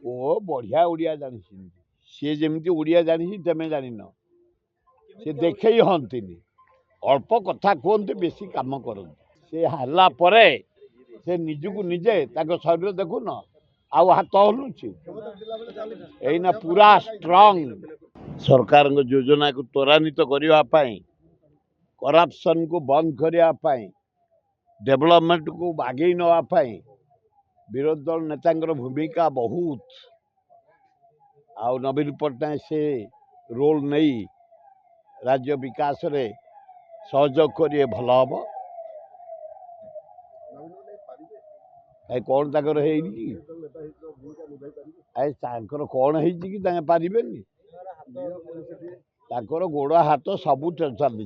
ओ बढ़िया ओडिया जानी सी जमी ओडिया जानी तमें जान से देखे हंतीनि अल्प कथा कहते बेसी काम करते से हाला परे से निजको निजे शरीर देखुन आउ हाथ हलुची एना पूरा स्ट्रांग सरकार योजना को त्वरान्वित करने करप्शन को बंद करने डेवलपमेंट को आगे नापी विरोधी दल नेता भूमिका बहुत आउ नवीन पट्टनायक से रोल नहीं राज्य विकास रे सहयोग करिए भल हम कौन ताकर कौन है पारिबेनी गोड़ हाथ सब चली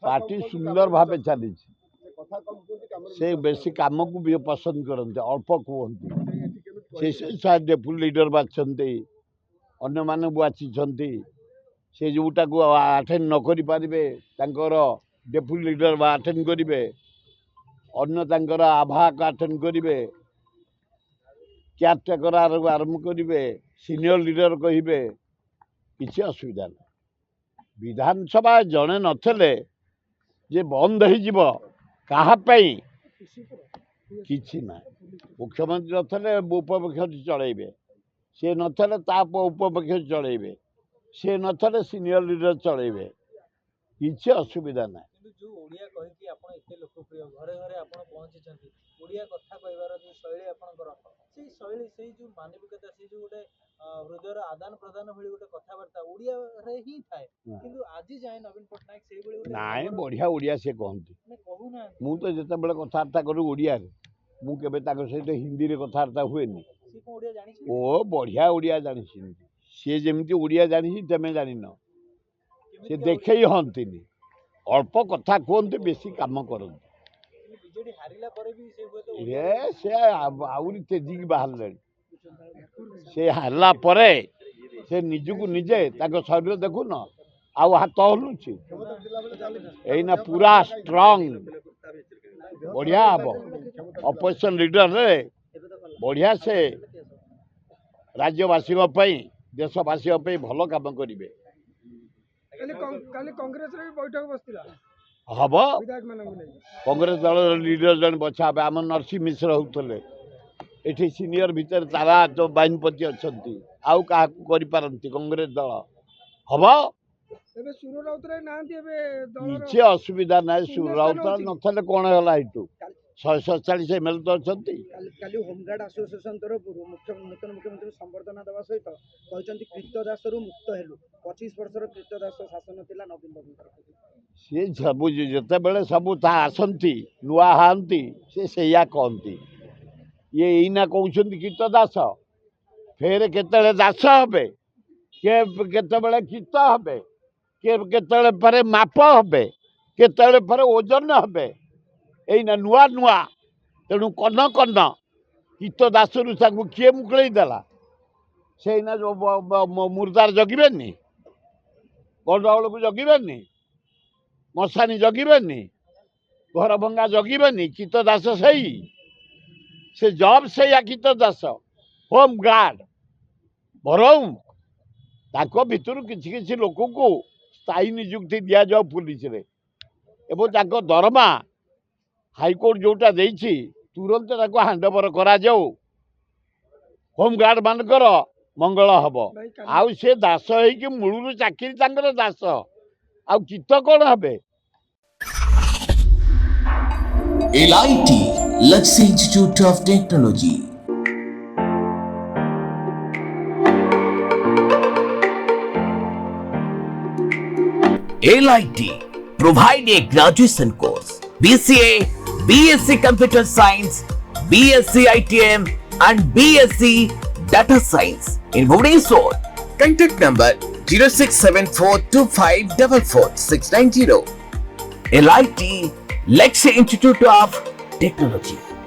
पार्टी सुंदर भाव चली से बेसी काम को भी पसंद करते अल्प कहते से डेपुटी लीडर बाछते अन्य मान बाछी से जोटा को अटेंड न करि पारिबे डेपुटी लीडर बा अटेंड करिवे अन्य आभा को अटेंड करिवे केयरटेकर आरंभ करिवे सीनियर लीडर कहिबे किसी असुविधा नहीं विधानसभा जड़े नथले जे बंद हो कहापाई किसी ना मुख्यमंत्री नथले उपमुख्यमंत्री चलेबे से नथले उपमुख्यमंत्री चलेबे से नथले सीनियर लीडर चलेबे किसी असुविधा ना जो ओडिया कहि कि आपण एते लोकप्रिय घरे घरे आपण पहुंचीचंती ओडिया कथा कहबार जो शैली आपनकर से शैली से जो मानविकता से जो गोटे हृदयर आदान प्रदान भली गोटे कथावार्ता ओडिया रे ही थाए किंतु आज जाय नवीन पट्टनायक से भली गोटे नाइ बढ़िया ओडिया से कहंती ने कहू ना मु तो जते बेले कथावार्ता करू ओडिया रे मु केबे ताको सहित हिंदी रे कथावार्ता हुएनी से को ओडिया जानि छी ओ बढ़िया ओडिया जानी सी जमी ओडिया जानी तमें जान से देखे हंतीनि अल्प कथा कहते बेसी काम करते बीजेडी हारिला परे भी से हुए तो ये से आउरी तेजी बाहर से हाला परे से निजको निजे शरीर देखुन आउ हाथ हलुची एना पूरा स्ट्रांग बढ़िया हम अपोजिशन लीडर रे बढ़िया से राज्यवासी देशवासी भल काम करेंगे कांग्रेस रे बैठक बसतिला हम कांग्रेस दल लीडर जन बछा आम नरसिंह मिश्र होते ये सीनियर भितर तारा जो बाहिनीपति अच्छा आउ क्या कांग्रेस दल हम किसी असुविधा ना सुर राउत नथले कौन है ये 147 एमएलए तो अच्छा होमगार्ड एसोसिएशन तरफ नूतन मुख्यमंत्री संबर्धना देवा सहित कहते कृतदास रु मुक्त हेलु 25 वर्षर कृतदास शासन थिला नवीन बाबू सी सब जिते बड़े सब आसती नुआ हाँती से कहती ये यहीना कहते कृतदास फेर केतले दास हे केतबेले कीत हे केतले पर माप हे केतले पर ओजन हे एना नुआ नुआ तेणु कन कन कीत दास रु किए मुकल देला से जो मुर्दार जगिबेनी गंडगोल को जगिबेनी मशानी जगिबेनी घर भंगा जगिबेनी कीत दास से जब से या कीत दास होम गार्ड बरं ताको भितर किसी किसी लोक को स्थायी नियुक्ति दि जाओ पुलिस रे एवं ताको दरमा हाईकोर्ट जोटा देछि तुरंत ताको हैंडओवर करा जाओ होम गार्ड मानकर मंगल हम आउ से दास है मूलू चाकरी तांकर दास आउ कित कौन हे LIT Luxury Institute of Technology. LIT provide a graduation course BCA, BSc Computer Science, BSc ITM and BSc Data Science in Bhubaneswar. Contact number 067425444690. LIT Luxury Institute of Technology.